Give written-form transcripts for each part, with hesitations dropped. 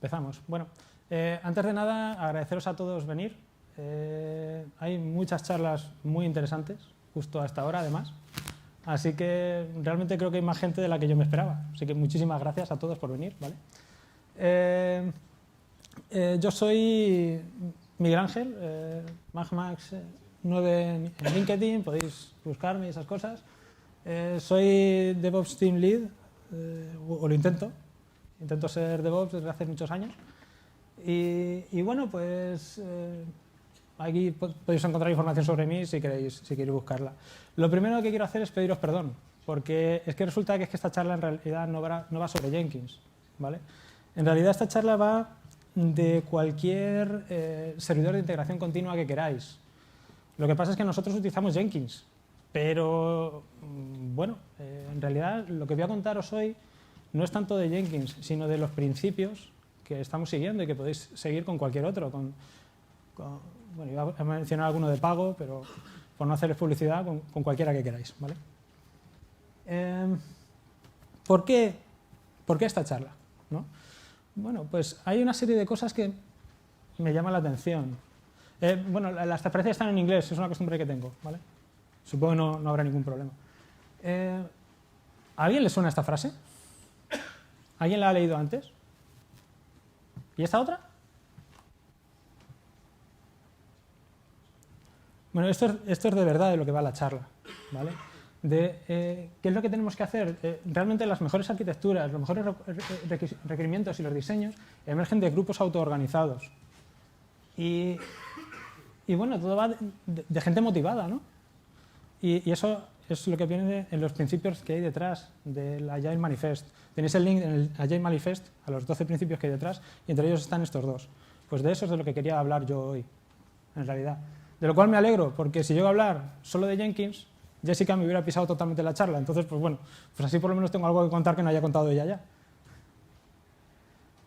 Empezamos. Bueno, antes de nada, agradeceros a todos venir. Hay muchas charlas muy interesantes, justo a esta hora además. Así que realmente creo que hay más gente de la que yo me esperaba. Así que muchísimas gracias a todos por venir. ¿Vale? Yo soy Miguel Ángel, MagMax9 en LinkedIn, podéis buscarme y esas cosas. Soy DevOps Team Lead, o lo intento. Intento ser DevOps desde hace muchos años. Y bueno, pues aquí podéis encontrar información sobre mí si queréis buscarla. Lo primero que quiero hacer es pediros perdón, porque es que resulta que esta charla en realidad no va sobre Jenkins, ¿vale? En realidad esta charla va de cualquier servidor de integración continua que queráis. Lo que pasa es que nosotros utilizamos Jenkins, pero bueno, en realidad lo que voy a contaros hoy no es tanto de Jenkins, sino de los principios que estamos siguiendo y que podéis seguir con cualquier otro. Bueno, iba a mencionar alguno de pago, pero por no hacerles publicidad, con cualquiera que queráis, ¿vale? ¿Por qué esta charla? ¿No? Bueno, pues hay una serie de cosas que me llaman la atención. Bueno, las referencias están en inglés, es una costumbre que tengo, ¿vale? Supongo que no habrá ningún problema. ¿A alguien le suena esta frase? ¿Alguien la ha leído antes? ¿Y esta otra? Bueno, esto es de verdad de lo que va la charla, ¿vale? ¿Qué es lo que tenemos que hacer? Realmente las mejores arquitecturas, los mejores requerimientos y los diseños emergen de grupos autoorganizados. Y bueno, todo va de gente motivada, ¿no? Y eso es lo que viene en los principios que hay detrás del Agile Manifest. Tenéis el link en el Agile Manifest a los 12 principios que hay detrás y entre ellos están estos dos. Pues de eso es de lo que quería hablar yo hoy, en realidad. De lo cual me alegro, porque si llego a hablar solo de Jenkins, Jessica me hubiera pisado totalmente la charla. Entonces, pues bueno, pues así por lo menos tengo algo que contar que no haya contado ella ya.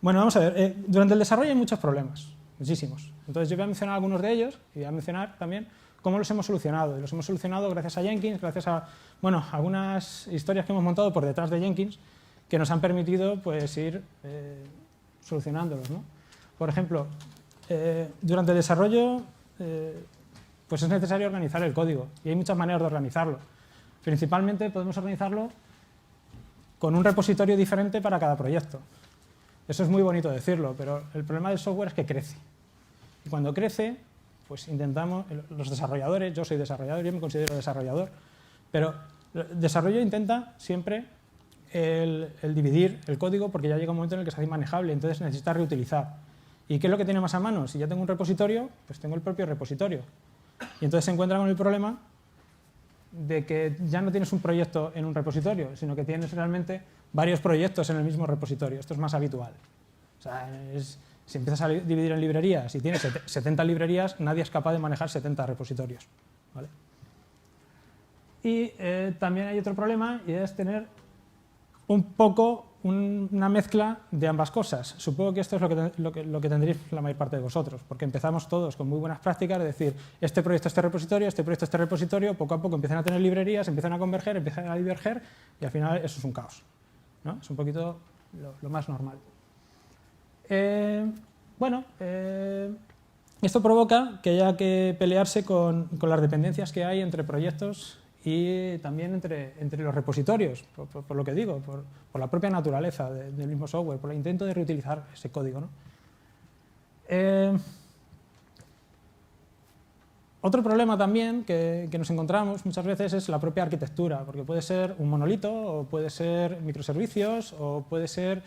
Bueno, vamos a ver. Durante el desarrollo hay muchos problemas, muchísimos. Entonces yo voy a mencionar algunos de ellos y voy a mencionar también cómo los hemos solucionado. Y los hemos solucionado gracias a Jenkins, gracias a, bueno, algunas historias que hemos montado por detrás de Jenkins que nos han permitido pues ir solucionándolos, ¿no? Por ejemplo, durante el desarrollo pues es necesario organizar el código y hay muchas maneras de organizarlo. Principalmente podemos organizarlo con un repositorio diferente para cada proyecto. Eso es muy bonito decirlo, pero el problema del software es que crece. Y cuando crece, pues intentamos, los desarrolladores, yo soy desarrollador, yo me considero desarrollador, pero el desarrollo intenta siempre el dividir el código porque ya llega un momento en el que se hace inmanejable, entonces necesita reutilizar. ¿Y qué es lo que tiene más a mano? Si ya tengo un repositorio, pues tengo el propio repositorio. Y entonces se encuentra con el problema de que ya no tienes un proyecto en un repositorio, sino que tienes realmente varios proyectos en el mismo repositorio. Esto es más habitual. O sea, si empiezas a dividir en librerías y tienes 70 librerías, nadie es capaz de manejar 70 repositorios, ¿vale? Y también hay otro problema y es tener un poco una mezcla de ambas cosas. Supongo que esto es lo que tendréis la mayor parte de vosotros, porque empezamos todos con muy buenas prácticas, de decir, este proyecto, este repositorio, este proyecto, este repositorio, poco a poco empiezan a tener librerías, empiezan a converger, empiezan a diverger, y al final eso es un caos, ¿no? Es un poquito lo más normal. Bueno, esto provoca que haya que pelearse con las dependencias que hay entre proyectos y también entre los repositorios, por lo que digo, por la propia naturaleza del mismo software, por el intento de reutilizar ese código, ¿no? Otro problema también que nos encontramos muchas veces es la propia arquitectura, porque puede ser un monolito, o puede ser microservicios, o puede ser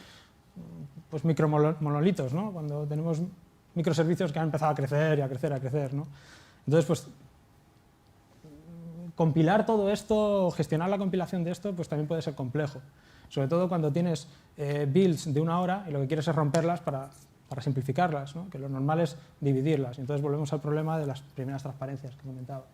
pues micromonolitos, ¿no? Cuando tenemos microservicios que han empezado a crecer y a crecer, a crecer, ¿no? Entonces, pues compilar todo esto, gestionar la compilación de esto, pues también puede ser complejo. Sobre todo cuando tienes builds de una hora y lo que quieres es romperlas para simplificarlas, ¿no? Que lo normal es dividirlas. Entonces volvemos al problema de las primeras transparencias que comentaba.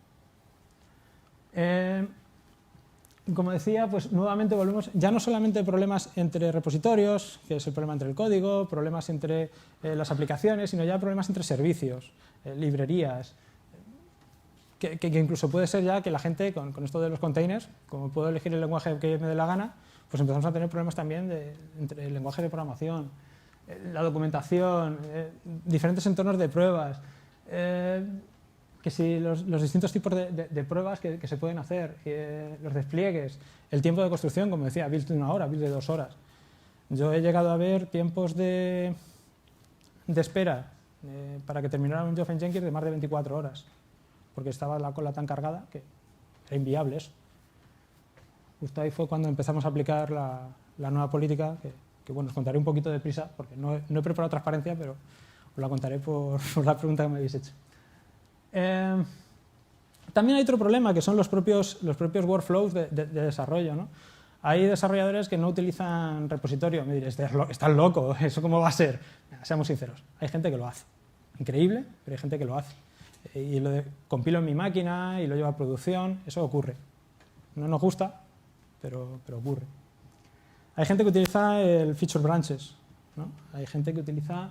Como decía, pues nuevamente volvemos, ya no solamente problemas entre repositorios, que es el problema entre el código, problemas entre las aplicaciones, sino ya problemas entre servicios, librerías, que incluso puede ser ya que la gente, con esto de los containers, como puedo elegir el lenguaje que me dé la gana, pues empezamos a tener problemas también entre el lenguaje de programación. la documentación, diferentes entornos de pruebas, que si los distintos tipos de pruebas que se pueden hacer, los despliegues, el tiempo de construcción, como decía, builds de 1 hora, builds de 2 horas. Yo he llegado a ver tiempos de espera para que terminara un job en Jenkins de más de 24 horas, porque estaba la cola tan cargada que era inviable eso. Justo ahí fue cuando empezamos a aplicar la nueva política, que bueno, os contaré un poquito deprisa, porque no he preparado transparencia, pero os la contaré por la pregunta que me habéis hecho. También hay otro problema, que son los propios workflows de desarrollo, ¿no? Hay desarrolladores que no utilizan repositorio. Me diréis, estás loco, ¿eso cómo va a ser? Seamos sinceros, hay gente que lo hace. Increíble, pero hay gente que lo hace. Y compilo en mi máquina y lo llevo a producción, eso ocurre. No nos gusta, pero ocurre. Hay gente que utiliza el feature branches, ¿no? Hay gente que utiliza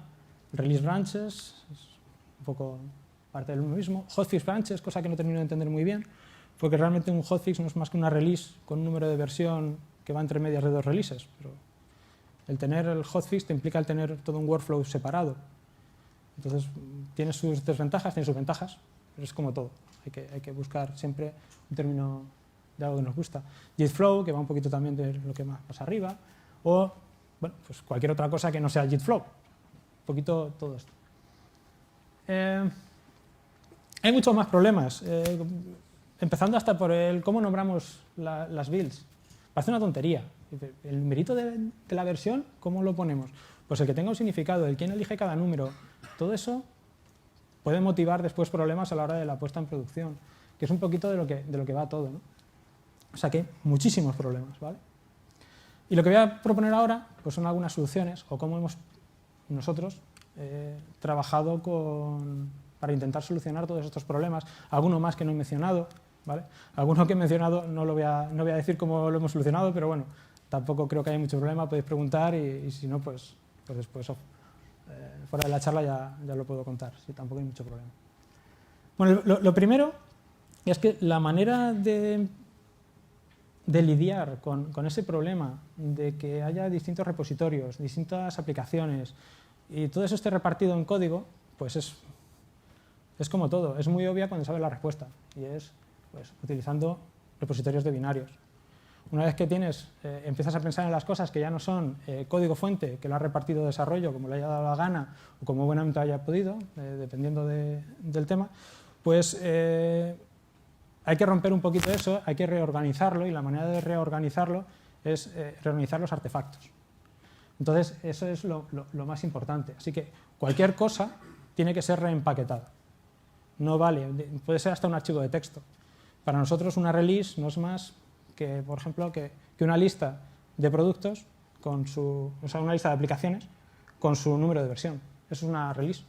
release branches, es un poco parte del mismo. Hotfix branches, cosa que no termino de entender muy bien, porque realmente un hotfix no es más que una release con un número de versión que va entre medias de 2 releases. Pero el tener el hotfix te implica el tener todo un workflow separado. Entonces, tiene sus desventajas, tiene sus ventajas, pero es como todo. Hay que buscar siempre un término de algo que nos gusta. JITflow, que va un poquito también de lo que más arriba, o bueno, pues cualquier otra cosa que no sea JITflow. Un poquito todo esto. Hay muchos más problemas, empezando hasta por el cómo nombramos las builds. Parece una tontería. El numerito de la versión, ¿cómo lo ponemos? Pues el que tenga un significado, el quién elige cada número, todo eso puede motivar después problemas a la hora de la puesta en producción, que es un poquito de lo que va todo, ¿no? O sea que hay muchísimos problemas, ¿vale? Y lo que voy a proponer ahora pues son algunas soluciones, o cómo hemos nosotros trabajado para intentar solucionar todos estos problemas. Alguno más que no he mencionado, ¿vale? Alguno que he mencionado no voy a decir cómo lo hemos solucionado, pero bueno, tampoco creo que haya mucho problema, podéis preguntar y si no, pues después fuera de la charla ya lo puedo contar, sí, tampoco hay mucho problema. Bueno, lo primero es que la manera de lidiar con ese problema de que haya distintos repositorios, distintas aplicaciones y todo eso esté repartido en código, pues es como todo, es muy obvia cuando sabes la respuesta y es pues, utilizando repositorios de binarios. Una vez que empiezas a pensar en las cosas que ya no son código fuente, que lo ha repartido desarrollo como le haya dado la gana o como buenamente haya podido, dependiendo del tema, pues hay que romper un poquito eso, hay que reorganizarlo y la manera de reorganizarlo es reorganizar los artefactos. Entonces, eso es lo más importante. Así que cualquier cosa tiene que ser reempaquetada. No vale, puede ser hasta un archivo de texto. Para nosotros una release no es más que, por ejemplo, que una lista de productos, una lista de aplicaciones con su número de versión. Eso es una release.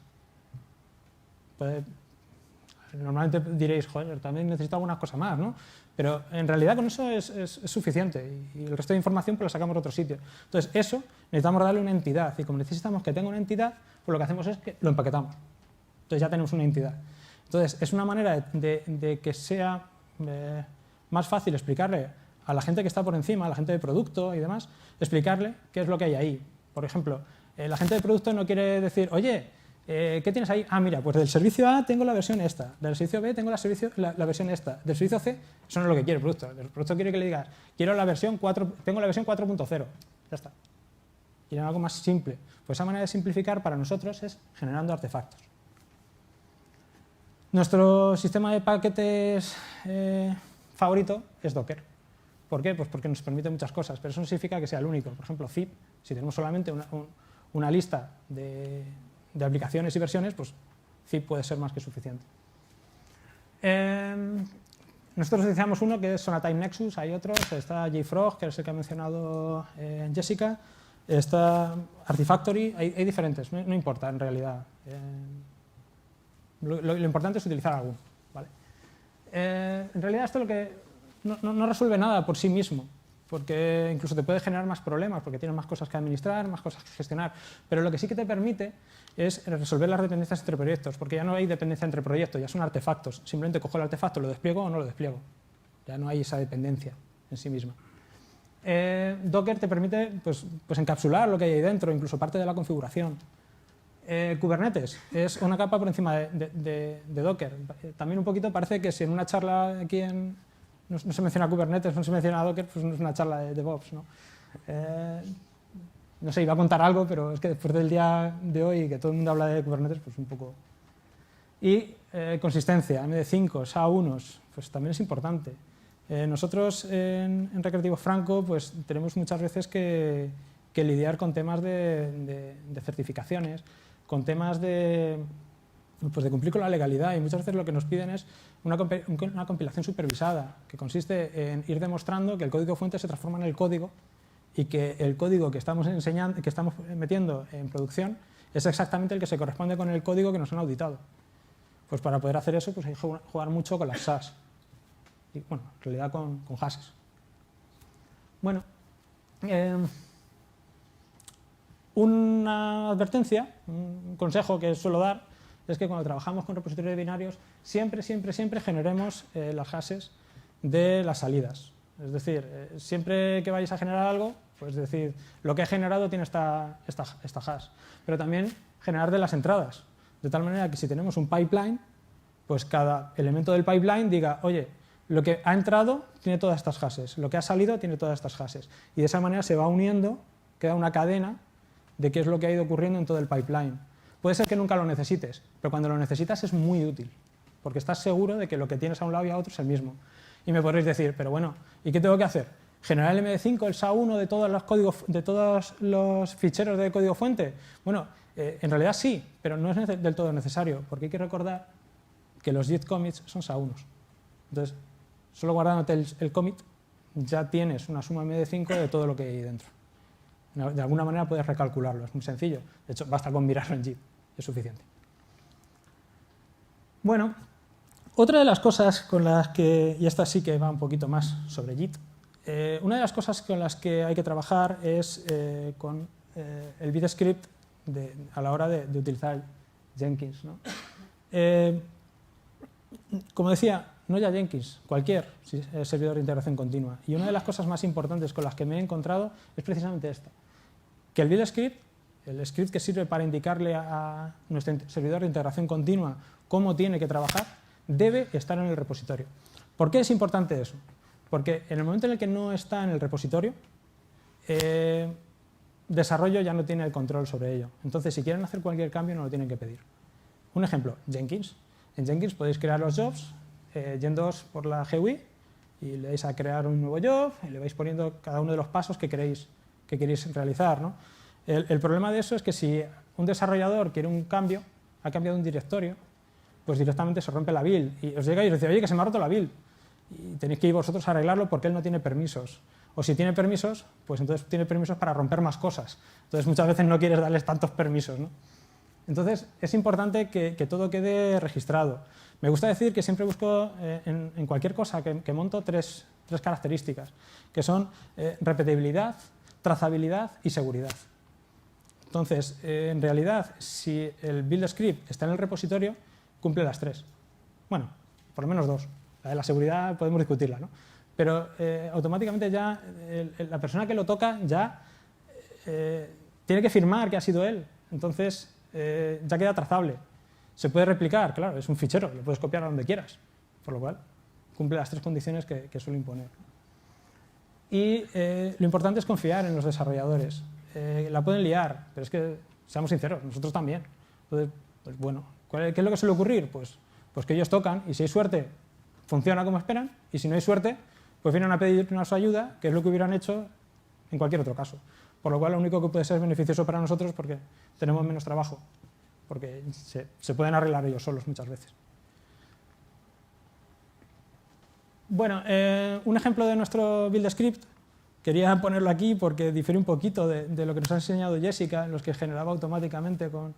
Normalmente diréis, joder, también necesito algunas cosas más, ¿no? Pero en realidad con eso es suficiente y el resto de información pues lo sacamos de otro sitio. Entonces eso necesitamos darle una entidad y como necesitamos que tenga una entidad, pues lo que hacemos es que lo empaquetamos. Entonces ya tenemos una entidad. Entonces es una manera de que sea más fácil explicarle a la gente que está por encima, a la gente de producto y demás, explicarle qué es lo que hay ahí. Por ejemplo, la gente de producto no quiere decir, oye, ¿qué tienes ahí? Ah, mira, pues del servicio A tengo la versión esta, del servicio B tengo la versión esta, del servicio C, eso no es lo que quiere el producto. El producto quiere que le digas, quiero la versión 4, tengo la versión 4.0, ya está. Quieren algo más simple. Pues esa manera de simplificar para nosotros es generando artefactos. Nuestro sistema de paquetes favorito es Docker. ¿Por qué? Pues porque nos permite muchas cosas, pero eso no significa que sea el único. Por ejemplo, zip, si tenemos solamente una lista de aplicaciones y versiones, pues zip puede ser más que suficiente. Nosotros utilizamos uno que es Sonatime Nexus, hay otros, está JFrog, que es el que ha mencionado Jessica, está Artifactory, hay diferentes, no importa en realidad. Lo importante es utilizar alguno, ¿vale? En realidad esto no resuelve nada por sí mismo, porque incluso te puede generar más problemas, porque tienes más cosas que administrar, más cosas que gestionar, pero lo que sí que te permite es resolver las dependencias entre proyectos, porque ya no hay dependencia entre proyectos, ya son artefactos. Simplemente cojo el artefacto, lo despliego o no lo despliego. Ya no hay esa dependencia en sí misma. Docker te permite pues encapsular lo que hay ahí dentro, incluso parte de la configuración. Kubernetes es una capa por encima de Docker. También un poquito parece que si en una charla aquí no se menciona Kubernetes, no se menciona Docker, pues no es una charla de DevOps, ¿no? No sé, iba a contar algo, pero es que después del día de hoy, que todo el mundo habla de Kubernetes, pues un poco... Y consistencia, MD5, SHA-1, pues también es importante. Nosotros en Recreativo Franco pues tenemos muchas veces que lidiar con temas de certificaciones, con temas de cumplir con la legalidad, y muchas veces lo que nos piden es una compilación supervisada, que consiste en ir demostrando que el código fuente se transforma en el código y que el código que estamos metiendo en producción es exactamente el que se corresponde con el código que nos han auditado. Pues para poder hacer eso pues hay que jugar mucho con las SAS. Y, bueno, en realidad con hashes. Bueno, una advertencia, un consejo que suelo dar es que cuando trabajamos con repositorios binarios siempre generemos las hashes de las salidas. Es decir, siempre que vayáis a generar algo, pues decir, lo que he generado tiene esta hash. Pero también generar de las entradas, de tal manera que si tenemos un pipeline, pues cada elemento del pipeline diga, oye, lo que ha entrado tiene todas estas hashes, lo que ha salido tiene todas estas hashes. Y de esa manera se va uniendo, queda una cadena de qué es lo que ha ido ocurriendo en todo el pipeline. Puede ser que nunca lo necesites, pero cuando lo necesitas es muy útil, porque estás seguro de que lo que tienes a un lado y a otro es el mismo. Y me podréis decir, pero bueno, ¿y qué tengo que hacer? ¿Generar el MD5, el SHA-1 de todos los ficheros de código fuente? Bueno, en realidad sí, pero no es del todo necesario, porque hay que recordar que los git commits son SHA-1. Entonces, solo guardándote el commit, ya tienes una suma MD5 de todo lo que hay dentro. De alguna manera puedes recalcularlo, es muy sencillo. De hecho, basta con mirarlo en Git, es suficiente. Bueno, otra de las cosas con las que, y esta sí que va un poquito más sobre Git, una de las cosas con las que hay que trabajar es con el BitScript a la hora de utilizar Jenkins, ¿no? Como decía, no ya Jenkins, cualquier servidor de integración continua. Y una de las cosas más importantes con las que me he encontrado es precisamente esta. Que el build script, el script que sirve para indicarle a nuestro servidor de integración continua cómo tiene que trabajar, debe estar en el repositorio. ¿Por qué es importante eso? Porque en el momento en el que no está en el repositorio, desarrollo ya no tiene el control sobre ello. Entonces, si quieren hacer cualquier cambio, no lo tienen que pedir. Un ejemplo, Jenkins. En Jenkins podéis crear los jobs yéndoos por la GUI y le dais a crear un nuevo job y le vais poniendo cada uno de los pasos que queréis realizar, ¿no? El problema de eso es que si un desarrollador quiere un cambio, ha cambiado un directorio, pues directamente se rompe la build y os llega y os dice, oye, que se me ha roto la build. Y tenéis que ir vosotros a arreglarlo porque él no tiene permisos. O si tiene permisos, pues entonces tiene permisos para romper más cosas. Entonces muchas veces no quieres darles tantos permisos, ¿no? Entonces es importante que todo quede registrado. Me gusta decir que siempre busco en cualquier cosa que monto tres características, que son repetibilidad, trazabilidad y seguridad. Entonces, en realidad, si el build script está en el repositorio, cumple las tres. Bueno, por lo menos dos. La de la seguridad podemos discutirla, ¿no? Pero automáticamente ya la persona que lo toca ya tiene que firmar que ha sido él. Entonces, ya queda trazable. Se puede replicar, claro, es un fichero, lo puedes copiar a donde quieras, por lo cual cumple las tres condiciones que suelo imponer. Y lo importante es confiar en los desarrolladores. La pueden liar, pero es que, seamos sinceros, nosotros también. Entonces, pues bueno, ¿qué es lo que suele ocurrir? Pues que ellos tocan y si hay suerte, funciona como esperan, y si no hay suerte, pues vienen a pedirnos ayuda, que es lo que hubieran hecho en cualquier otro caso. Por lo cual, lo único que puede ser beneficioso para nosotros es porque tenemos menos trabajo, porque se pueden arreglar ellos solos muchas veces. Bueno, un ejemplo de nuestro build script, quería ponerlo aquí porque difiere un poquito de lo que nos ha enseñado Jessica, los que generaba automáticamente con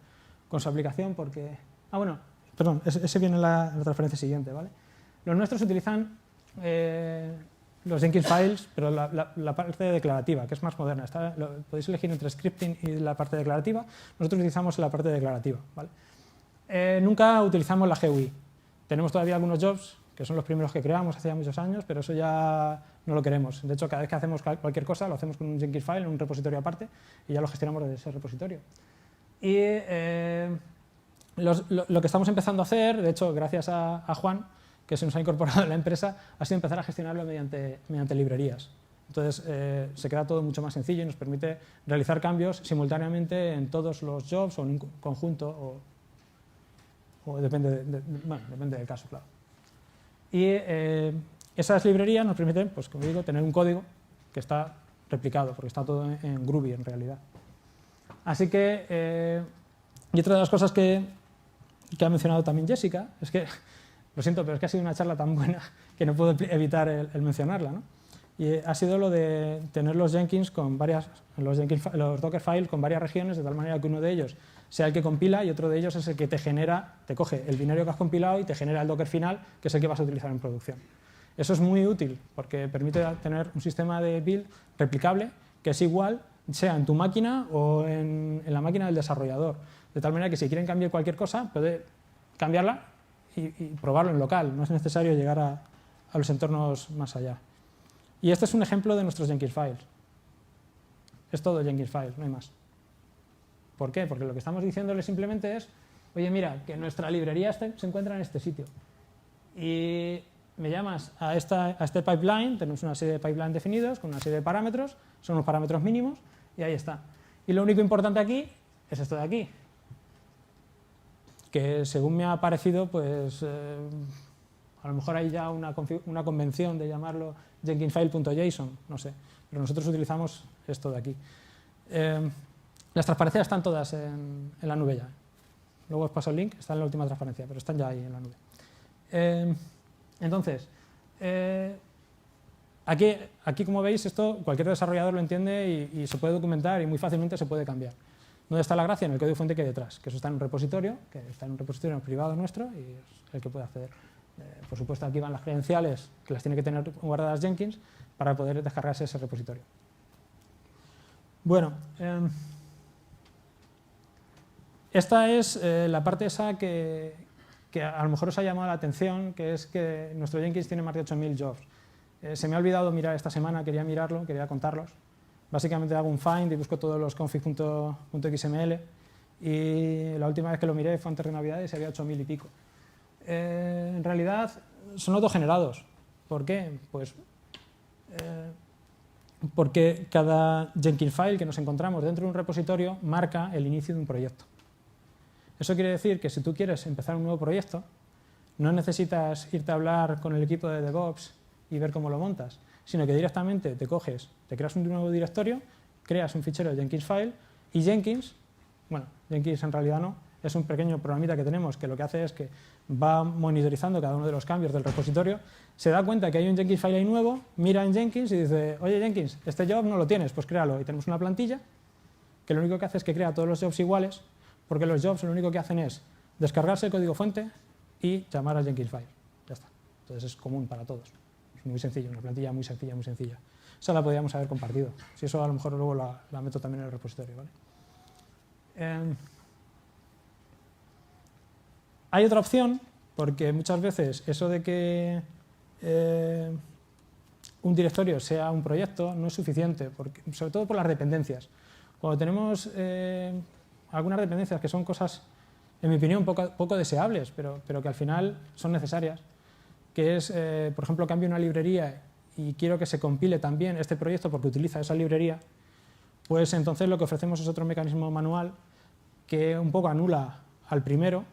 su aplicación, porque... Ah, bueno, perdón, ese viene en la transferencia siguiente, ¿vale? Los nuestros utilizan los Jenkins files, pero la parte declarativa, que es más moderna. Podéis elegir entre scripting y la parte declarativa. Nosotros utilizamos la parte declarativa, ¿vale? Nunca utilizamos la GUI. Tenemos todavía algunos jobs que son los primeros que creamos hace ya muchos años, pero eso ya no lo queremos. De hecho, cada vez que hacemos cualquier cosa, lo hacemos con un Jenkins file en un repositorio aparte y ya lo gestionamos desde ese repositorio. Y lo que estamos empezando a hacer, de hecho, gracias a Juan, que se nos ha incorporado en la empresa, ha sido empezar a gestionarlo mediante librerías. Entonces, se queda todo mucho más sencillo y nos permite realizar cambios simultáneamente en todos los jobs o en un conjunto, o depende, depende del caso, claro. Y esas librerías nos permiten, pues, como digo, tener un código que está replicado, porque está todo en Groovy en realidad. Así que, y otra de las cosas que ha mencionado también Jessica, es que, lo siento, pero es que ha sido una charla tan buena que no puedo evitar el mencionarla, ¿no? Y ha sido lo de tener los Jenkins con varias, los Dockerfiles con varias regiones, de tal manera que uno de ellos sea el que compila y otro de ellos es el que te genera, te coge el binario que has compilado y te genera el Docker final, que es el que vas a utilizar en producción. Eso es muy útil porque permite tener un sistema de build replicable que es igual, sea en tu máquina o en la máquina del desarrollador. De tal manera que si quieren cambiar cualquier cosa, puede cambiarla y probarlo en local. No es necesario llegar a los entornos más allá. Y este es un ejemplo de nuestros Jenkins files. Es todo Jenkins files, no hay más. ¿Por qué? Porque lo que estamos diciéndole simplemente es, oye, mira, que nuestra librería se encuentra en este sitio. Y me llamas a este pipeline, tenemos una serie de pipelines definidos con una serie de parámetros, son unos parámetros mínimos, y ahí está. Y lo único importante aquí es esto de aquí, que según me ha parecido, pues a lo mejor hay ya una convención de llamarlo jenkinsfile.json, no sé, pero nosotros utilizamos esto de aquí. Las transparencias están todas en la nube ya. Luego os paso el link, está en la última transparencia, pero están ya ahí en la nube. Entonces, aquí como veis, esto cualquier desarrollador lo entiende y se puede documentar y muy fácilmente se puede cambiar. ¿Dónde está la gracia? En el código fuente que hay detrás, que eso está en un repositorio, privado nuestro y es el que puede acceder. Por supuesto, aquí van las credenciales que las tiene que tener guardadas Jenkins para poder descargarse ese repositorio. Bueno, esta es la parte esa que a lo mejor os ha llamado la atención, que es que nuestro Jenkins tiene más de 8.000 jobs. Se me ha olvidado mirar esta semana, quería mirarlo, quería contarlos. Básicamente hago un find y busco todos los config.xml y la última vez que lo miré fue antes de Navidades y había 8.000 y pico. En realidad son autogenerados. ¿Por qué? Pues porque cada Jenkins file que nos encontramos dentro de un repositorio marca el inicio de un proyecto. Eso quiere decir que si tú quieres empezar un nuevo proyecto, no necesitas irte a hablar con el equipo de DevOps y ver cómo lo montas, sino que directamente te creas un nuevo directorio, creas un fichero Jenkins file y Jenkins, bueno, Jenkins en realidad no, es un pequeño programita que tenemos que lo que hace es que va monitorizando cada uno de los cambios del repositorio, se da cuenta que hay un Jenkins file ahí nuevo, mira en Jenkins y dice, oye Jenkins, este job no lo tienes, pues créalo. Y tenemos una plantilla que lo único que hace es que crea todos los jobs iguales, porque los jobs lo único que hacen es descargarse el código fuente y llamar a Jenkins file. Ya está. Entonces es común para todos. Es muy sencillo, una plantilla muy sencilla, muy sencilla. Esa la podríamos haber compartido. Si eso a lo mejor luego la meto también en el repositorio, ¿vale? Hay otra opción, porque muchas veces eso de que un directorio sea un proyecto no es suficiente, sobre todo por las dependencias. Cuando tenemos algunas dependencias que son cosas, en mi opinión, poco deseables, pero que al final son necesarias, que es, por ejemplo, cambio una librería y quiero que se compile también este proyecto porque utiliza esa librería, pues entonces lo que ofrecemos es otro mecanismo manual que un poco anula al primero,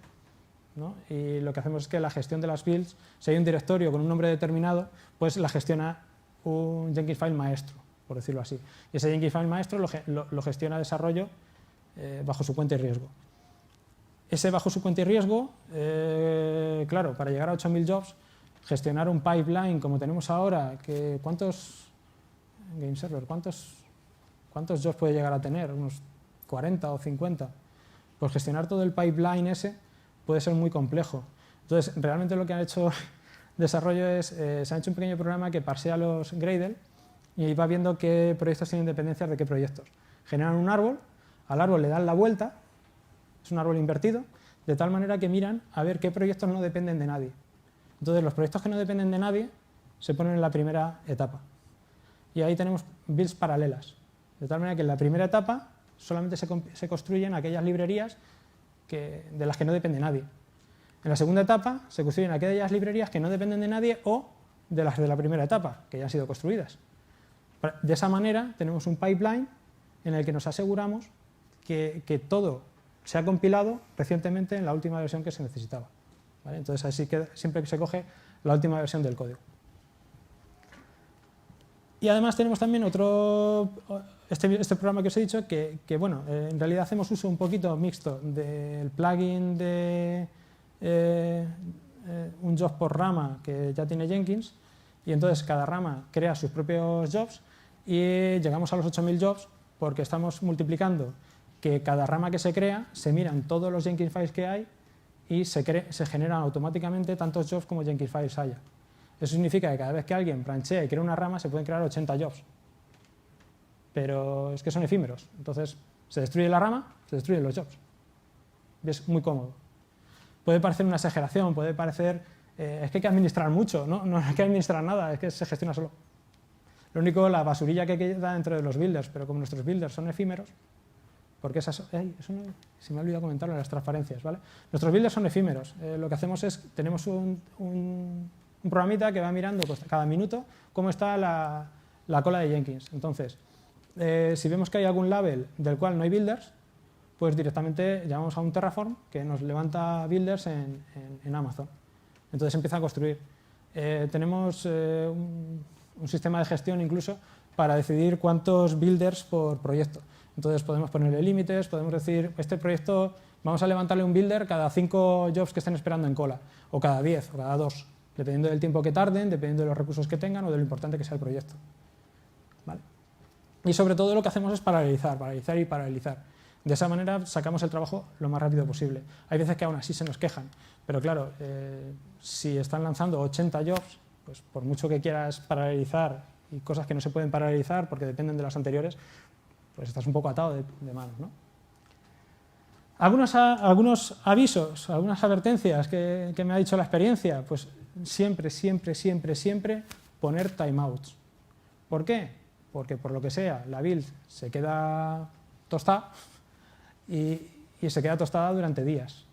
¿no? Y lo que hacemos es que la gestión de las builds, si hay un directorio con un nombre determinado, pues la gestiona un Jenkins file maestro, por decirlo así. Y ese Jenkins file maestro lo gestiona desarrollo bajo su cuenta y riesgo. Ese bajo su cuenta y riesgo, claro, para llegar a 8.000 jobs, gestionar un pipeline como tenemos ahora, que ¿cuántos jobs puede llegar a tener? ¿Unos 40 o 50? Pues gestionar todo el pipeline ese puede ser muy complejo. Entonces, realmente lo que han hecho desarrollo es, se ha hecho un pequeño programa que parsea los Gradle y va viendo qué proyectos tienen dependencias de qué proyectos. Generan un árbol, al árbol le dan la vuelta, es un árbol invertido, de tal manera que miran a ver qué proyectos no dependen de nadie. Entonces, los proyectos que no dependen de nadie se ponen en la primera etapa. Y ahí tenemos builds paralelas. De tal manera que en la primera etapa solamente se construyen aquellas librerías de las que no depende nadie. En la segunda etapa se construyen aquellas librerías que no dependen de nadie o de las de la primera etapa, que ya han sido construidas. De esa manera tenemos un pipeline en el que nos aseguramos que todo se ha compilado recientemente en la última versión que se necesitaba. ¿Vale? Entonces así que siempre se coge la última versión del código. Y además tenemos también este programa que os he dicho que bueno, en realidad hacemos uso un poquito mixto del plugin de un job por rama que ya tiene Jenkins, y entonces cada rama crea sus propios jobs y llegamos a los 8000 jobs porque estamos multiplicando que cada rama que se crea se miran todos los Jenkins files que hay y se generan automáticamente tantos jobs como Jenkins files haya. Eso significa que cada vez que alguien branchea y crea una rama se pueden crear 80 jobs. Pero es que son efímeros. Entonces se destruye la rama, se destruyen los jobs. Y es muy cómodo. Puede parecer una exageración, puede parecer es que hay que administrar mucho. No hay que administrar nada, es que se gestiona solo. Lo único, la basurilla que queda dentro de los builders, pero como nuestros builders son efímeros, porque eso no, se me ha olvidado comentarlo en las transparencias, ¿vale? Nuestros builders son efímeros. Lo que hacemos es, tenemos un programita que va mirando cada minuto cómo está la cola de Jenkins. Entonces, si vemos que hay algún label del cual no hay builders, pues directamente llamamos a un Terraform que nos levanta builders en Amazon. Entonces empieza a construir. Tenemos un sistema de gestión incluso para decidir cuántos builders por proyecto. Entonces podemos ponerle límites, podemos decir, este proyecto vamos a levantarle un builder cada 5 jobs que estén esperando en cola, o cada 10, o cada 2, dependiendo del tiempo que tarden, dependiendo de los recursos que tengan o de lo importante que sea el proyecto. ¿Vale? Y sobre todo lo que hacemos es paralelizar y paralelizar. De esa manera sacamos el trabajo lo más rápido posible. Hay veces que aún así se nos quejan, pero claro, si están lanzando 80 jobs, pues por mucho que quieras paralelizar y cosas que no se pueden paralelizar porque dependen de las anteriores, pues estás un poco atado de manos, ¿no? Algunos avisos, algunas advertencias que me ha dicho la experiencia, pues siempre poner timeouts. ¿Por qué? Porque por lo que sea, la build se queda tostada y se queda tostada durante días.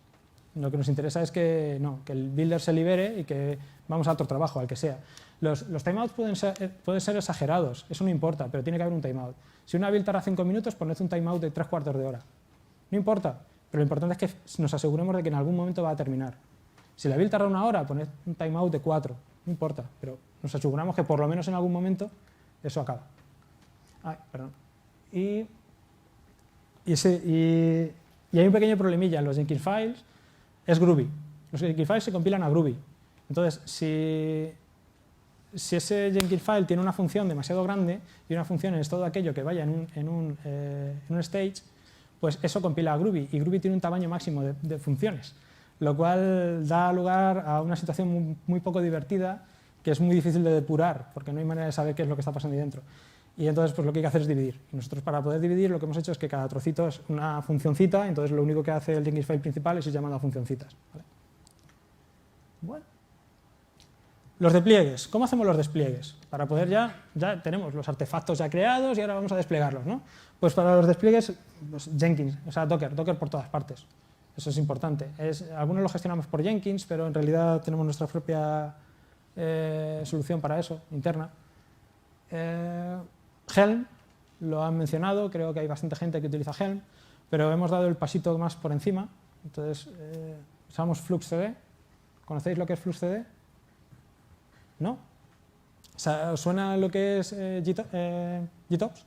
Lo que nos interesa es que el builder se libere y que vamos a otro trabajo, al que sea. Los timeouts pueden ser exagerados, eso no importa, pero tiene que haber un timeout. Si una build tarda 5 minutos, poned un timeout de 3/4 de hora. No importa, pero lo importante es que nos aseguremos de que en algún momento va a terminar. Si la build tarda 1 hora, poned un timeout de 4. No importa, pero nos aseguramos que por lo menos en algún momento eso acaba. Perdón. Y hay un pequeño problemilla en los Jenkins files, es Groovy. Los Jenkins files se compilan a Groovy. Entonces, si ese Jenkins file tiene una función demasiado grande y una función es todo aquello que vaya en un stage, pues eso compila a Groovy, y Groovy tiene un tamaño máximo de funciones, lo cual da lugar a una situación muy poco divertida, que es muy difícil de depurar, porque no hay manera de saber qué es lo que está pasando ahí dentro. Y entonces pues lo que hay que hacer es dividir. Y nosotros, para poder dividir, lo que hemos hecho es que cada trocito es una funcioncita, entonces lo único que hace el Jenkins file principal es ir llamando a funcioncitas. ¿Vale? Bueno. Los despliegues. ¿Cómo hacemos los despliegues? Para poder ya tenemos los artefactos ya creados y ahora vamos a desplegarlos, ¿no? Pues para los despliegues, pues Jenkins, o sea, Docker por todas partes. Eso es importante. Algunos lo gestionamos por Jenkins, pero en realidad tenemos nuestra propia solución para eso, interna. Helm, lo han mencionado, creo que hay bastante gente que utiliza Helm, pero hemos dado el pasito más por encima. Entonces, usamos FluxCD. ¿Conocéis lo que es FluxCD? ¿No? ¿Os suena lo que es GitOps?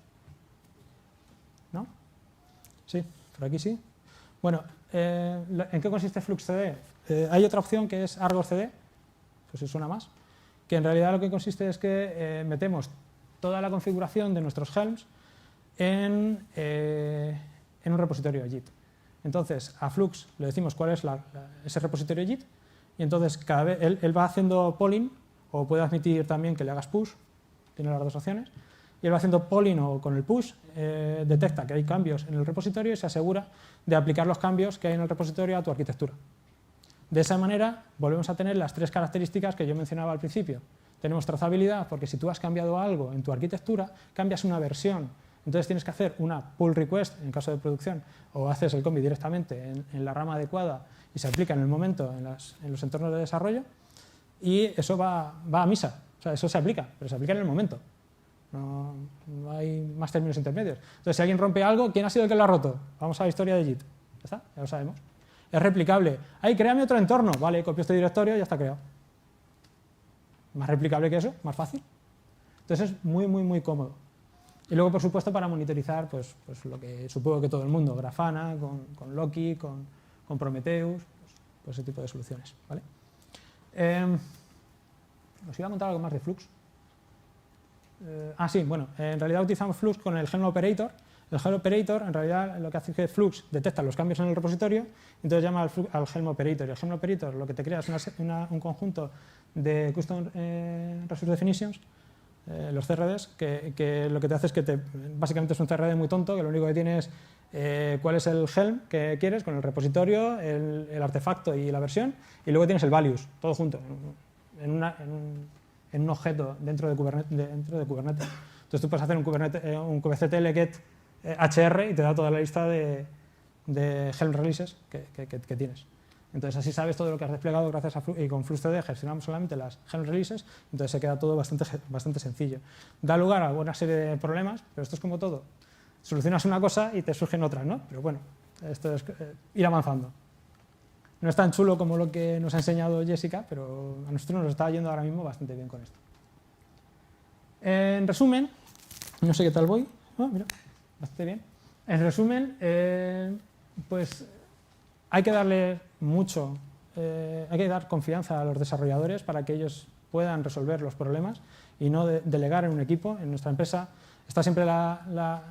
¿No? Sí, por aquí sí. Bueno, ¿en qué consiste FluxCD? Hay otra opción que es ArgosCD, pues si suena más, que en realidad lo que consiste es que metemos toda la configuración de nuestros Helms en un repositorio Git. Entonces, a Flux le decimos cuál es ese repositorio Git, y entonces cada vez él va haciendo polling, o puede admitir también que le hagas push, tiene las dos opciones, y él va haciendo polling o con el push, detecta que hay cambios en el repositorio y se asegura de aplicar los cambios que hay en el repositorio a tu arquitectura. De esa manera volvemos a tener las tres características que yo mencionaba al principio. Tenemos trazabilidad porque si tú has cambiado algo en tu arquitectura, cambias una versión. Entonces tienes que hacer una pull request en caso de producción o haces el commit directamente en la rama adecuada y se aplica en el momento en los entornos de desarrollo y eso va a misa. O sea, eso se aplica, pero se aplica en el momento. No hay más términos intermedios. Entonces, si alguien rompe algo, ¿quién ha sido el que lo ha roto? Vamos a la historia de Git. ¿Ya está? Ya lo sabemos. Es replicable. ¡Ay, créame otro entorno! Vale, copio este directorio y ya está creado. Más replicable que eso, más fácil. Entonces, es muy, muy, muy cómodo. Y luego, por supuesto, para monitorizar, pues lo que supongo que todo el mundo, Grafana, con Loki, con Prometheus, pues ese tipo de soluciones. ¿Vale? Os iba a contar algo más de Flux. Sí, bueno, en realidad utilizamos Flux con el Helm Operator. El Helm Operator, en realidad, lo que hace es que Flux detecta los cambios en el repositorio, entonces llama al Helm Operator. Y el Helm Operator lo que te crea es un conjunto de Custom Resource Definitions, los CRDs, que lo que te hace es que básicamente es un CRD muy tonto, que lo único que tiene es cuál es el Helm que quieres con el repositorio, el artefacto y la versión, y luego tienes el values, todo junto, en un objeto dentro de Kubernetes. Entonces tú puedes hacer un kubectl get hr y te da toda la lista de Helm releases que tienes. Entonces así sabes todo lo que has desplegado gracias a Flux, y con FluxCD gestionamos solamente las Helm releases, entonces se queda todo bastante sencillo. Da lugar a una serie de problemas, pero esto es como todo. Solucionas una cosa y te surgen otras, ¿no? Pero bueno, esto es ir avanzando. No es tan chulo como lo que nos ha enseñado Jessica, pero a nosotros nos está yendo ahora mismo bastante bien con esto. En resumen, no sé qué tal voy. Mira, bastante bien. En resumen, pues hay que darle mucho, hay que dar confianza a los desarrolladores para que ellos puedan resolver los problemas y no delegar en un equipo. En nuestra empresa está siempre la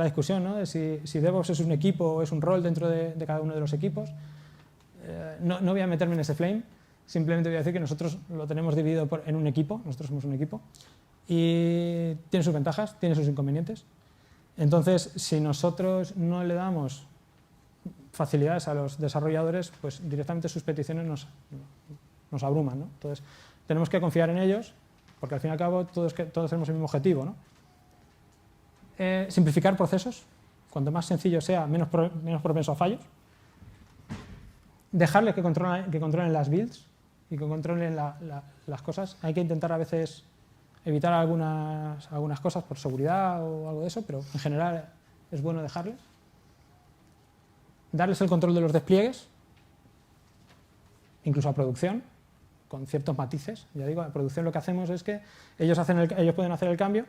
discusión, ¿no?, de si DevOps es un equipo o es un rol dentro de cada uno de los equipos. No voy a meterme en ese flame, simplemente voy a decir que nosotros lo tenemos dividido en un equipo, nosotros somos un equipo, y tiene sus ventajas, tiene sus inconvenientes. Entonces, si nosotros no le damos facilidades a los desarrolladores, pues directamente sus peticiones nos abruman, ¿no? Entonces, tenemos que confiar en ellos, porque al fin y al cabo todos tenemos el mismo objetivo, ¿no? Simplificar procesos, cuanto más sencillo sea, menos propenso a fallos. Dejarles que controlen las builds y que controlen las cosas. Hay que intentar a veces evitar algunas cosas por seguridad o algo de eso, pero en general es bueno dejarles. Darles el control de los despliegues, incluso a producción, con ciertos matices. Ya digo, a producción lo que hacemos es que ellos pueden hacer el cambio,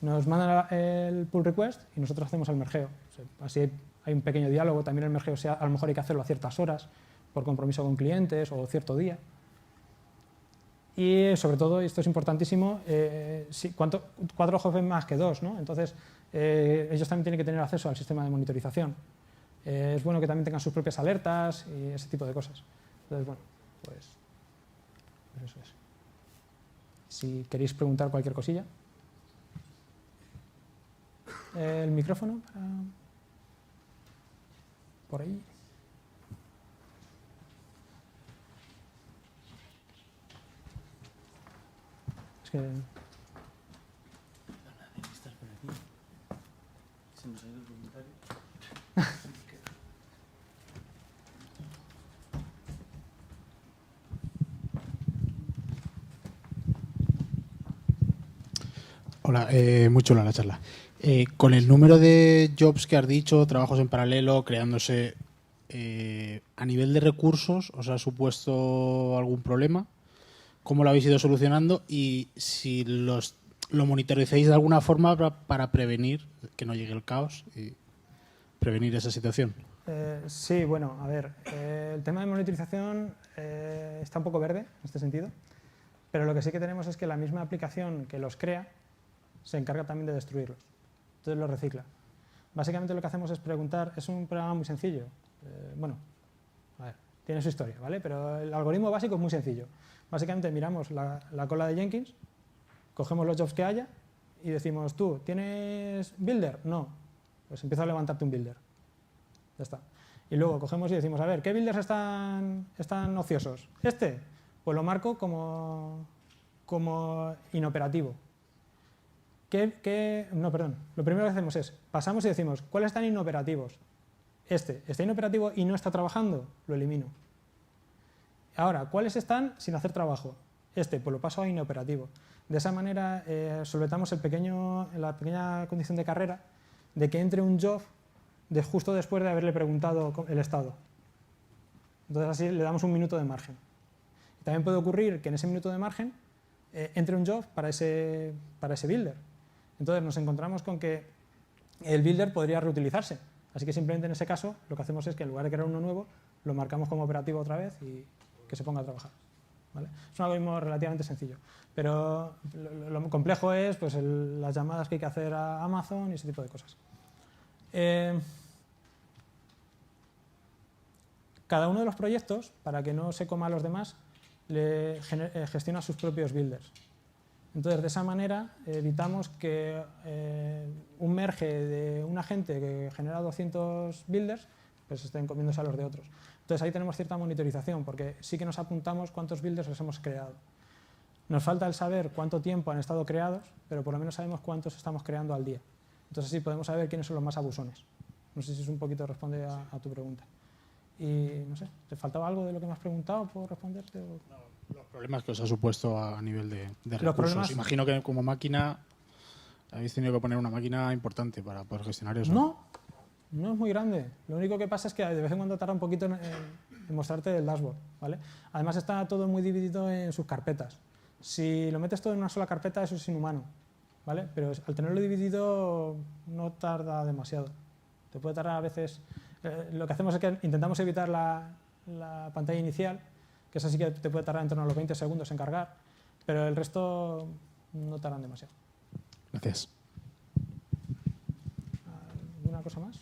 nos mandan el pull request y nosotros hacemos el mergeo. O sea, así hay un pequeño diálogo. También el mergeo a lo mejor hay que hacerlo a ciertas horas por compromiso con clientes o cierto día. Y sobre todo, y esto es importantísimo, 4 ojos ven más que 2, ¿no? Entonces, ellos también tienen que tener acceso al sistema de monitorización. Es bueno que también tengan sus propias alertas y ese tipo de cosas. Entonces, bueno, pues eso es. Si queréis preguntar cualquier cosilla. El micrófono por ahí. Es que... ¿Estás por aquí? Se nos ha ido el comentario. Hola, muy chula la charla. Con el número de jobs que has dicho, trabajos en paralelo, creándose, a nivel de recursos, ¿os ha supuesto algún problema? ¿Cómo lo habéis ido solucionando? Y si lo monitorizáis de alguna forma para prevenir que no llegue el caos y prevenir esa situación. Sí, bueno, a ver, el tema de monitorización está un poco verde en este sentido, pero lo que sí que tenemos es que la misma aplicación que los crea se encarga también de destruirlos, entonces los recicla. Básicamente lo que hacemos es preguntar, es un programa muy sencillo, bueno, a ver, tiene su historia, ¿vale? Pero el algoritmo básico es muy sencillo. Básicamente miramos la cola de Jenkins, cogemos los jobs que haya y decimos, ¿tú tienes builder? No, pues empiezo a levantarte un builder. Ya está. Y luego cogemos y decimos, a ver, ¿qué builders están ociosos? Pues lo marco como inoperativo. No, perdón. Lo primero que hacemos es, pasamos y decimos, ¿cuáles están inoperativos? Está inoperativo y no está trabajando, lo elimino. Ahora, ¿cuáles están sin hacer trabajo? Pues lo paso a inoperativo. De esa manera solventamos la pequeña condición de carrera de que entre un job justo después de haberle preguntado el estado. Entonces así le damos un minuto de margen. También puede ocurrir que en ese minuto de margen entre un job para ese builder. Entonces nos encontramos con que el builder podría reutilizarse. Así que simplemente en ese caso lo que hacemos es que en lugar de crear uno nuevo, lo marcamos como operativo otra vez y que se ponga a trabajar. ¿Vale? Es un algoritmo relativamente sencillo. Pero lo complejo es pues, las llamadas que hay que hacer a Amazon y ese tipo de cosas. Cada uno de los proyectos, para que no se coma a los demás, gestiona sus propios builders. Entonces, de esa manera, evitamos que un merge de un agente que genera 200 builders pues estén comiéndose a los de otros. Entonces, ahí tenemos cierta monitorización, porque sí que nos apuntamos cuántos builders les hemos creado. Nos falta el saber cuánto tiempo han estado creados, pero por lo menos sabemos cuántos estamos creando al día. Entonces, sí podemos saber quiénes son los más abusones. No sé si eso un poquito responde a tu pregunta. Y no sé, ¿te faltaba algo de lo que me has preguntado por responderte? O... Los problemas que os ha supuesto a nivel de recursos. Problemas... Imagino que como máquina habéis tenido que poner una máquina importante para poder gestionar eso. No es muy grande. Lo único que pasa es que de vez en cuando tarda un poquito en mostrarte el dashboard, ¿vale? Además está todo muy dividido en sus carpetas. Si lo metes todo en una sola carpeta, eso es inhumano, ¿vale? Pero al tenerlo dividido no tarda demasiado. Te puede tardar a veces... lo que hacemos es que intentamos evitar la pantalla inicial, que esa sí que te puede tardar en torno a los 20 segundos en cargar, pero el resto no tardan demasiado. Gracias. ¿Alguna cosa más?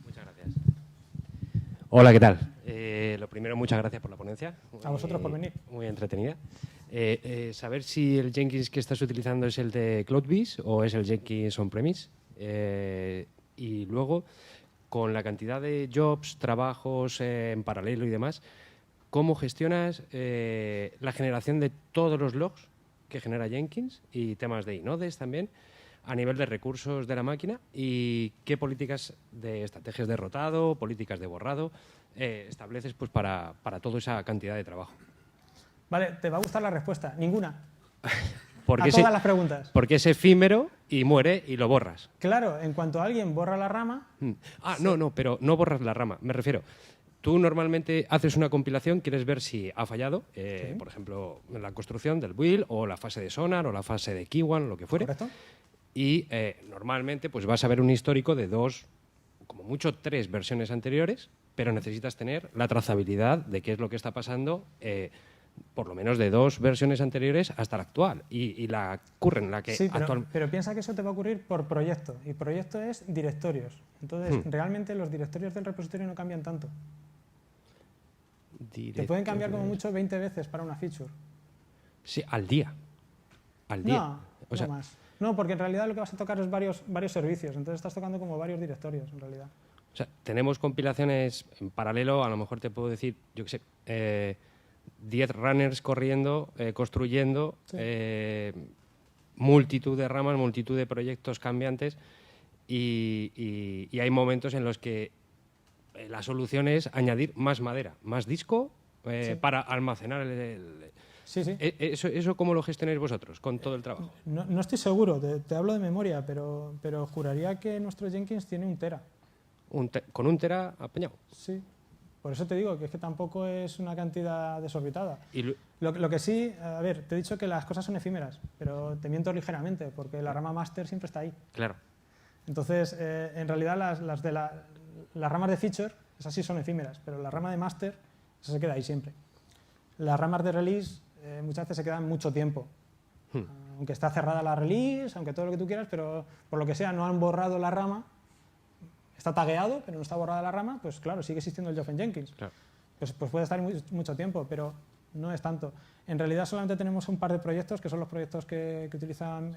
Muchas gracias. Hola, ¿qué tal? Lo primero, muchas gracias por la ponencia. A vosotros por venir. Muy entretenida. Saber si el Jenkins que estás utilizando es el de CloudBees o es el Jenkins on-premise. Y luego, con la cantidad de jobs, trabajos en paralelo y demás, ¿cómo gestionas la generación de todos los logs que genera Jenkins y temas de inodes también a nivel de recursos de la máquina? ¿Y qué políticas de estrategias de rotado, políticas de borrado estableces pues, para toda esa cantidad de trabajo? Vale, te va a gustar la respuesta. Ninguna. Porque a todas las preguntas. Porque es efímero y muere y lo borras. Claro, en cuanto alguien borra la rama... No, pero no borras la rama. Me refiero, tú normalmente haces una compilación, quieres ver si ha fallado, sí. Por ejemplo, en la construcción del build o la fase de sonar o la fase de Kiwan, lo que fuere. ¿Correcto? Y normalmente pues vas a ver un histórico de 2, como mucho 3 versiones anteriores, pero necesitas tener la trazabilidad de qué es lo que está pasando, por lo menos de 2 versiones anteriores hasta la actual. Y la current, la que sí, actual... pero piensa que eso te va a ocurrir por proyecto. Y proyecto es directorios. Entonces, realmente los directorios del repositorio no cambian tanto. Te pueden cambiar como mucho 20 veces para una feature. Sí, al día. Al día. No, o sea, no más. No, porque en realidad lo que vas a tocar es varios servicios. Entonces estás tocando como varios directorios, en realidad. O sea, tenemos compilaciones en paralelo, a lo mejor te puedo decir, yo qué sé, 10 runners corriendo, construyendo, Sí. multitud de ramas, multitud de proyectos cambiantes y hay momentos en los que la solución es añadir más madera, más disco Sí. para almacenar Sí, sí. ¿Eso cómo lo gestionáis vosotros con todo el trabajo? No estoy seguro, te hablo de memoria, pero juraría que nuestro Jenkins tiene 1 tera. ¿Con 1 tera apañado? Sí. Por eso te digo que es que tampoco es una cantidad desorbitada. Y Lo que sí, a ver, te he dicho que las cosas son efímeras, pero te miento ligeramente, porque la rama master siempre está ahí. claro. Entonces, en realidad las ramas de feature, esas sí son efímeras, pero la rama de master, esa se queda ahí siempre. Las ramas de release muchas veces se quedan mucho tiempo. Aunque está cerrada la release, aunque todo lo que tú quieras, pero por lo que sea no han borrado la rama, está tagueado, pero no está borrada la rama, pues claro, sigue existiendo el job en Jenkins. Claro. Pues puede estar mucho tiempo, pero no es tanto. En realidad solamente tenemos un par de proyectos, que son los proyectos que utilizan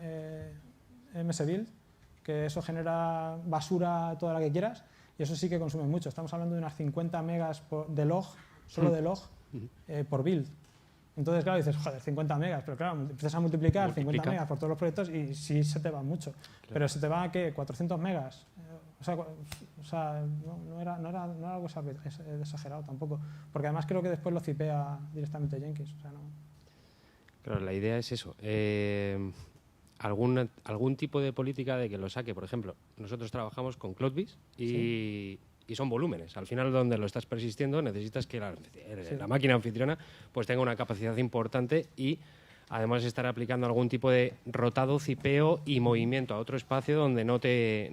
MS-Build, que eso genera basura toda la que quieras, y eso sí que consume mucho. Estamos hablando de unas 50 megas de log, solo de log, por build. Entonces, claro, dices, joder, 50 megas, pero claro, empiezas a multiplicar 50 megas por todos los proyectos y sí se te va mucho. Claro. Pero se te va, ¿qué? 400 megas. O sea no era algo exagerado tampoco. Porque además creo que después lo cipea directamente Jenkins. O sea, no. Claro, la idea es eso. Algún tipo de política de que lo saque. Por ejemplo, nosotros trabajamos con CloudBees y son volúmenes. Al final, donde lo estás persistiendo, necesitas que la máquina anfitriona pues tenga una capacidad importante y además estar aplicando algún tipo de rotado, cipeo y movimiento a otro espacio donde no te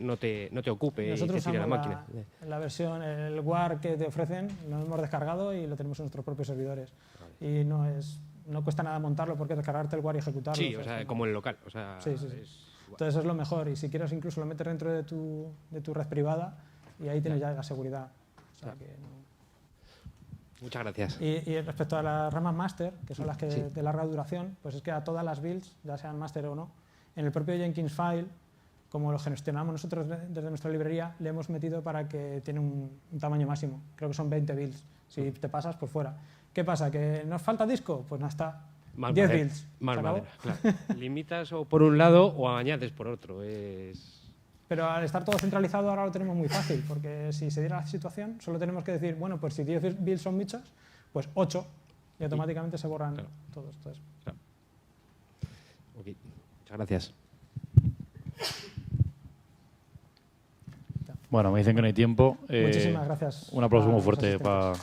ocupe Nosotros y te tire la máquina. La versión, el WAR que te ofrecen, lo hemos descargado y lo tenemos en nuestros propios servidores. Vale. Y no cuesta nada montarlo porque descargarte el WAR y ejecutarlo. Sí, o sea, como el local. O sea, sí. Entonces eso es lo mejor. Y si quieres incluso lo metes dentro de tu red privada y ahí tienes ya la seguridad. O sea, que no. Muchas gracias. Y respecto a las ramas master, que son las que de larga duración, pues es que a todas las builds, ya sean master o no, en el propio Jenkins file, como lo gestionamos nosotros desde nuestra librería, le hemos metido para que tiene un tamaño máximo. Creo que son 20 builds. Si te pasas, pues fuera. ¿Qué pasa? ¿Que nos falta disco? Pues no está. 10 builds. Más madera, claro. Limitas o por un lado o añades por otro. Pero al estar todo centralizado ahora lo tenemos muy fácil, porque si se diera la situación, solo tenemos que decir, bueno, pues si 10 builds son muchas, pues 8, y automáticamente se borran todos. Entonces. Claro. Okay. Muchas gracias. Bueno, me dicen que no hay tiempo. Muchísimas gracias. Un aplauso muy fuerte para...